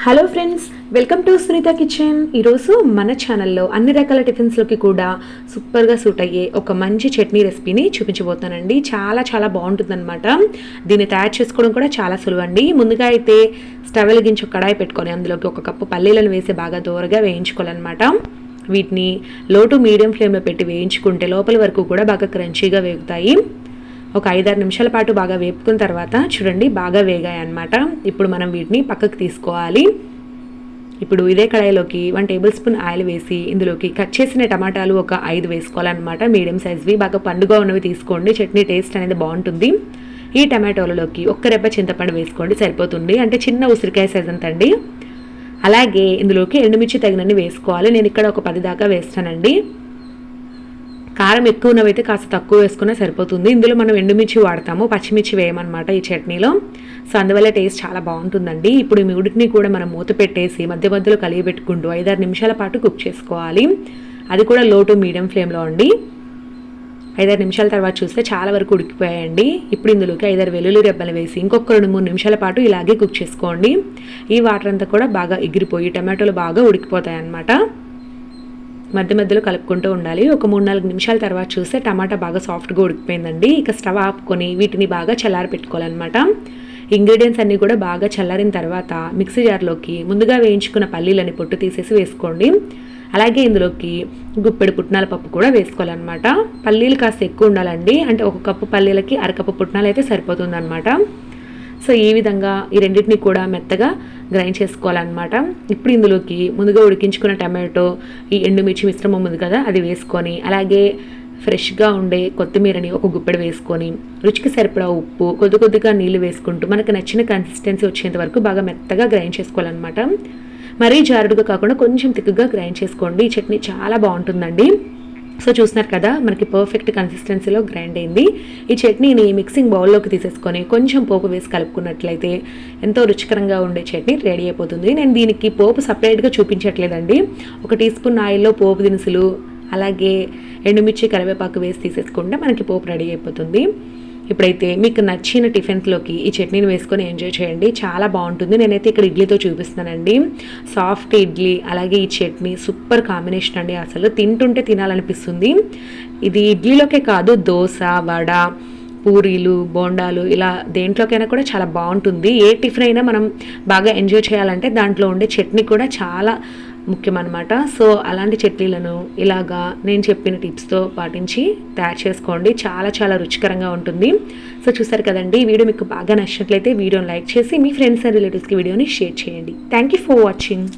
Hello friends, welcome to Sunitha kitchen. ఈరోజు మన ఛానల్లో అన్ని రకాల టిఫిన్స్లోకి కూడా సూపర్గా సూట్ అయ్యే ఒక మంచి చట్నీ రెసిపీని చూపించబోతానండి. చాలా చాలా బాగుంటుందన్నమాట. దీన్ని తయారు చేసుకోవడం కూడా చాలా సులువు అండి. ముందుగా అయితే స్టవ్ వెలిగించి ఒక కడాయి పెట్టుకొని అందులోకి ఒక కప్పు పల్లీలను వేసి బాగా దూరగా వేయించుకోవాలన్నమాట. వీటిని లో టు మీడియం ఫ్లేమ్లో పెట్టి వేయించుకుంటే లోపల వరకు కూడా బాగా క్రంచీగా వేగుతాయి. ఒక 5-6 నిమిషాల పాటు బాగా వేపుకున్న తర్వాత చూడండి బాగా వేగాయి అన్నమాట. ఇప్పుడు మనం వీటిని పక్కకు తీసుకోవాలి. ఇప్పుడు ఇదే కడాయిలోకి 1 టేబుల్ స్పూన్ ఆయిల్ వేసి ఇందులోకి కట్ చేసిన టమాటాలు ఒక 5 వేసుకోవాలన్నమాట. మీడియం సైజ్వి బాగా పండుగ ఉన్నవి తీసుకోండి, చట్నీ టేస్ట్ అనేది బాగుంటుంది. ఈ టమాటోలలోకి ఒక్క రెబ్బ చింతపండు వేసుకోండి, సరిపోతుంది. అంటే చిన్న ఉసిరికాయ సైజ్ అంతండి. అలాగే ఇందులోకి ఎండుమిర్చి తగినన్ని వేసుకోవాలి. నేను ఇక్కడ ఒక 10 దాకా వేస్తానండి. కారం ఎక్కువ ఉన్నవైతే కాస్త తక్కువ వేసుకున్నా సరిపోతుంది. ఇందులో మనం ఎండుమిర్చి వాడతాము, పచ్చిమిర్చి వేయమన్నమాట ఈ చట్నీలో. సో అందువల్ల టేస్ట్ చాలా బాగుంటుందండి. ఇప్పుడు ఈ మూడింటిని కూడా మనం మూత పెట్టేసి మధ్య మధ్యలో కలిగిపెట్టుకుంటూ 5-6 నిమిషాల పాటు కుక్ చేసుకోవాలి. అది కూడా లో టు మీడియం ఫ్లేమ్లో అండి. 5-6 నిమిషాల తర్వాత చూస్తే చాలా వరకు ఉడికిపోయాయండి. ఇప్పుడు ఇందులోకి 5-6 వెల్లుల్లి రెబ్బలు వేసి ఇంకొక 2-3 నిమిషాల పాటు ఇలాగే కుక్ చేసుకోండి. ఈ వాటర్ అంతా కూడా బాగా ఎగిరిపోయి టమాటోలు బాగా ఉడికిపోతాయి అన్నమాట. మధ్య మధ్యలో కలుపుకుంటూ ఉండాలి. ఒక 3-4 నిమిషాల తర్వాత చూస్తే టమాటా బాగా సాఫ్ట్గా ఉడికిపోయిందండి. ఇక స్టవ్ ఆపుకొని వీటిని బాగా చల్లారి పెట్టుకోవాలన్నమాట. ఇంగ్రీడియంట్స్ అన్నీ కూడా బాగా చల్లారిన తర్వాత మిక్సీ జార్లోకి ముందుగా వేయించుకున్న పల్లీలని పొట్టు తీసేసి వేసుకోండి. అలాగే ఇందులోకి గుప్పెడు పుట్నాల పప్పు కూడా వేసుకోవాలన్నమాట. పల్లీలు కాస్త ఎక్కువ ఉండాలండి. అంటే 1 కప్పు పల్లీలకి 1/2 కప్పు పుట్నాలు అయితే సరిపోతుందన్నమాట. సో ఈ విధంగా ఈ రెండింటిని కూడా మెత్తగా గ్రైండ్ చేసుకోవాలన్నమాట. ఇప్పుడు ఇందులోకి ముందుగా ఉడికించుకున్న టమాటో, ఈ ఎండుమిర్చి మిశ్రమం ఉంది కదా అది వేసుకొని, అలాగే ఫ్రెష్గా ఉండే కొత్తిమీరని ఒక గుప్పెడు వేసుకొని, రుచికి సరిపడా ఉప్పు, కొద్దిగా నీళ్లు వేసుకుంటూ మనకు నచ్చిన కన్సిస్టెన్సీ వచ్చేంత వరకు బాగా మెత్తగా గ్రైండ్ చేసుకోవాలన్నమాట. మరీ జారుడుగా కాకుండా కొంచెం తిక్కుగా గ్రైండ్ చేసుకోండి. ఈ చట్నీ చాలా బాగుంటుందండి. సో చూస్తున్నారు కదా, మనకి పర్ఫెక్ట్ కన్సిస్టెన్సీలో గ్రైండ్ అయింది. ఈ చట్నీని మిక్సింగ్ బౌల్లోకి తీసేసుకొని కొంచెం పోపు వేసి కలుపుకున్నట్లయితే ఎంతో రుచికరంగా ఉండే చట్నీ రెడీ అయిపోతుంది. నేను దీనికి పోపు సపరేట్గా చూపించట్లేదండి. 1 టీ స్పూన్ ఆయిల్లో పోపు దినుసులు, అలాగే ఎండుమిర్చి, కరివేపాకు వేసి తీసేసుకుంటే మనకి పోపు రెడీ అయిపోతుంది. ఇప్పుడైతే మీకు నచ్చిన టిఫిన్స్లోకి ఈ చట్నీని వేసుకొని ఎంజాయ్ చేయండి, చాలా బాగుంటుంది. నేనైతే ఇక్కడ ఇడ్లీతో చూపిస్తున్నానండి. సాఫ్ట్ ఇడ్లీ అలాగే ఈ చట్నీ సూపర్ కాంబినేషన్ అండి. అసలు తింటుంటే తినాలనిపిస్తుంది. ఇది ఇడ్లీలోకే కాదు, దోశ, వడ, పూరీలు, బోండాలు ఇలా దేంట్లోకైనా కూడా చాలా బాగుంటుంది. ఏ టిఫిన్ అయినా మనం బాగా ఎంజాయ్ చేయాలంటే దాంట్లో ఉండే చట్నీ కూడా చాలా ముఖ్యమన్నమాట. సో అలాంటి చట్నీలను ఇలాగా నేను చెప్పిన టిప్స్తో పాటించి తయారు చేసుకోండి, చాలా చాలా రుచికరంగా ఉంటుంది. సో చూసారు కదండి, ఈ వీడియో మీకు బాగా నచ్చినట్లయితే వీడియోని లైక్ చేసి మీ ఫ్రెండ్స్ అండ్ రిలేటివ్స్కి వీడియోని షేర్ చేయండి. Thank you for watching.